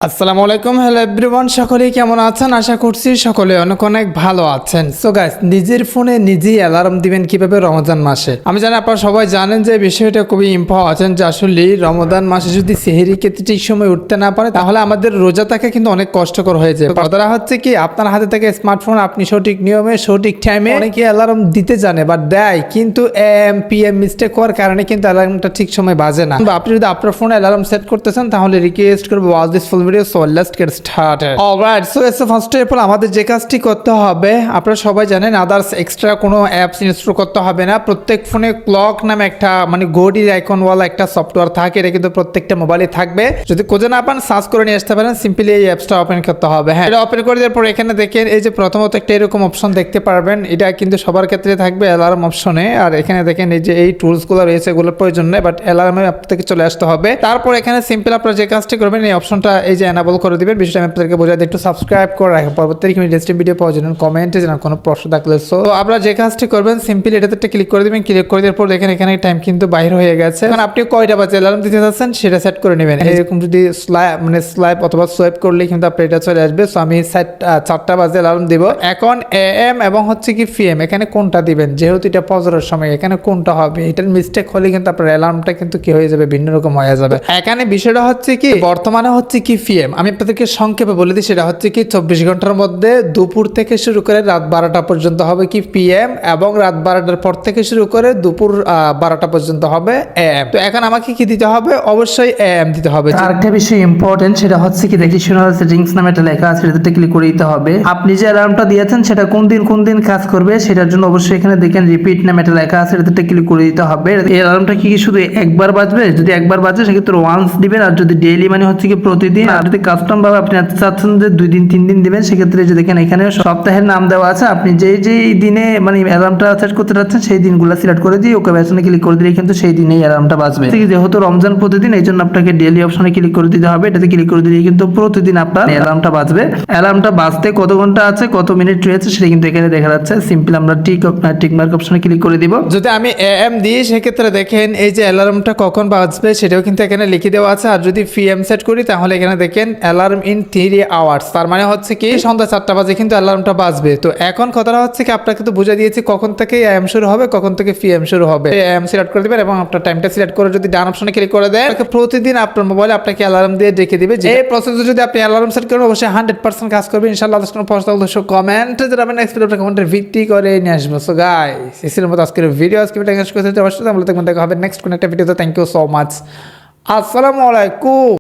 আসসালামু আলাইকুম, hello everyone, সকলে কেমন আছেন? আশা করছি সকলে অনেক অনেক ভালো আছেন। সো গাইস, নিজের ফোনে নিজেই অ্যালার্ম দিবেন কিভাবে রমজান মাসে? আমি জানি আপনারা সবাই জানেন যে বিষয়টা খুবই ইম্পর্টেন্ট, যে আসলে রমজান মাসে যদি সেহরি খেতে ঠিক সময় উঠতে না পারে তাহলে আমাদের রোজা থাকা কিন্তু অনেক কষ্টকর হয়ে যায়। কথাটা হচ্ছে কি, আপনার হাতে থাকে স্মার্টফোন, আপনি সঠিক নিয়মে সঠিক টাইমে অনেকে অ্যালার্ম দিতে জানে বা দেয়, কিন্তু এম পিএম মিস্টেক হওয়ার কারণে কিন্তু অ্যালার্মটা ঠিক সময় বাজে না। আপনি যদি আপনার ফোনে অ্যালার্ম সেট করতেছেন তাহলে রিকোয়েস্ট করবো watch this full video, so let's get started. Alright, so first of all আমাদের যে কাজটি করতে হবে, আপনারা সবাই জানেন আদার্স এক্সট্রা কোনো অ্যাপস ইনস্টল করতে হবে না। প্রত্যেক ফোনে ক্লক নামে একটা ঘড়ির আইকনওয়ালা একটা সফটওয়্যার থাকে, এটা কিন্তু প্রত্যেকটা মোবাইলে থাকবে। যদি খুঁজে না পান সার্চ করে নিয়ে আসতে পারেন, সিম্পলি এই অ্যাপসটা ওপেন করতে হবে। হ্যাঁ, এটা ওপেন করে দেওয়ার পর এখানে দেখেন এই যে প্রথমত একটা এরকম অপশন দেখতে পারবেন, এটা কিন্তু সবার ক্ষেত্রে থাকবে অ্যালার্ম অপশনে। আর এখানে দেখেন এই যে এই টুলসগুলো রয়েছে, এগুলোর প্রয়োজন নেই, বাট অ্যালার্মে আপনাদেরকে চলে আসতে হবে। তারপর এখানে সিম্পল আপনারা যে কাজটি করবেন, এই অপশনটা এই যে এনাবল করে দিবেন। বিষয়টা আমি আপনাদেরকে বোঝাই দিই, একটু সাবস্ক্রাইব করে রাখেন, পরবর্তী ইন্টারেস্টিং ভিডিও পাওয়ার জন্য কমেন্টে জানান কোনো প্রশ্ন থাকলে। সো আপনারা যে কাজটি করবেন, সিম্পলি এটাতে একটা ক্লিক করে দিবেন। ক্লিক করে দেওয়ার পর দেখেন এখানে টাইম কিন্তু বাইরে হয়ে গেছে। এখন আপনি কয়টা বাজে অ্যালার্ম দিতে চাচ্ছেন সেটা সেট করে নেবেন। এরকম যদি স্লাইপ অথবা সোয়াইপ করলে কিন্তু আপনার এটা চলে আসবে। সো আমি 4টা বাজে অ্যালার্ম দিব। এখন এএম এবং হচ্ছে কি পিএম, এখানে কোনটা দিবেন? যেহেতু এটা ফজরের সময়, এখানে কোনটা হবে? এটার মিস্টেক হলে কিন্তু আপনার অ্যালার্মটা কিন্তু কি হয়ে যাবে, ভিন্ন রকম হয়ে যাবে। এখানে বিষয়টা হচ্ছে কি, বর্তমানে হচ্ছে কি পিএম, আমি আপনাদেরকে সংক্ষেপে বলে দিই, সেটা হচ্ছে কি 24 ঘন্টার মধ্যে দুপুর থেকে শুরু করে রাত 12টা পর্যন্ত হবে কি পিএম, এবং রাত 12টার পর থেকে শুরু করে দুপুর 12টা পর্যন্ত হবে এএম। তো এখন আমাকে কি দিতে হবে? অবশ্যই এএম দিতে হবে। আরেকটা বিষয় ইম্পর্টেন্ট, সেটা হচ্ছে কি রেজিস্ট্রেশনাল সেটিংস নামে একটা লেখা আছে, এটাতে ক্লিক করে দিতে হবে। আপনি যে অ্যালার্মটা দিয়েছেন সেটা কোন দিন কাজ করবে সেটার জন্য অবশ্যই এখানে দেখেন রিপিট নামে একটা লেখা আছে, এটাতে ক্লিক করে দিতে হবে। এই অ্যালার্মটা কি শুধু একবার বাজবে? যদি একবার বাজে সেক্ষেত্রে ওয়ান্স দিবেন, আর যদি ডেইলি মানে হচ্ছে কি প্রতিদিন, আর যদি কাস্টম ভাবে আপনি চাচ্ছেন যে 2 দিন 3 দিন দিবেন, সেক্ষেত্রে যে দেখেন এখানে সপ্তাহের নাম দেওয়া আছে, আপনি যেই দিনে মানে অ্যালার্মটা সেট করতে যাচ্ছেন সেই দিনগুলো সিলেক্ট করে দিয়ে ওকে অপশনে ক্লিক করে দিলে কিন্তু সেই দিনেই অ্যালার্মটা বাজবে। যেহেতু রমজান প্রতিদিন, এই জন্য আপনাকে ডেইলি অপশনে ক্লিক করে দিতে হবে। এটাতে ক্লিক করে দিলে কিন্তু প্রতিদিন আপনার অ্যালার্মটা বাজবে। অ্যালার্মটা বাজতে কত ঘন্টা আছে, কত মিনিট রয়েছে সেটা কিন্তু এখানে দেখা যাচ্ছে। সিম্পল আমরা টিক মার্ক অপশনে ক্লিক করে দিব। যদি আমি এএম দিই সেক্ষেত্রে দেখেন এই যে অ্যালার্মটা কখন বাজবে সেটাও কিন্তু এখানে লিখে দেওয়া আছে। আর যদি পিএম সেট করি তাহলে এখানে দেখেন অ্যালার্ম ইন 3 আওয়ার্স, তার মানে হচ্ছে কি সন্ধ্যা 4টা বাজে কিন্তু অ্যালার্মটা বাজবে। তো এখন কথাটা হচ্ছে কি, আপনাকে তো বুঝে দিয়েছি কখন থেকে এএম শুরু হবে, কখন থেকে পিএম শুরু হবে। এএম সিলেক্ট করে দিবেন এবং আপনার টাইমটা সিলেক্ট করে যদি ডান অপশনে ক্লিক করে দেন, প্রতিদিন আপনার মোবাইলে আপনাকে অ্যালার্ম দিয়ে ডেকে দিবে। যে এই প্রসেসে যদি আপনি অ্যালার্ম সেট করেন অবশ্যই 100% কাজ করবে ইনশাআল্লাহ। কোনো প্রশ্ন অবশ্যই কমেন্টে জানাবেন, নেক্সট ভিডিওতে কমেন্টের ভিত্তি করে নিয়ে আসবো। সো গাইস, এর মতো আজকের ভিডিও দেখা হবে নেক্সট কোন একটা ভিডিওতে। Thank you so much. আসসালামু আলাইকুম।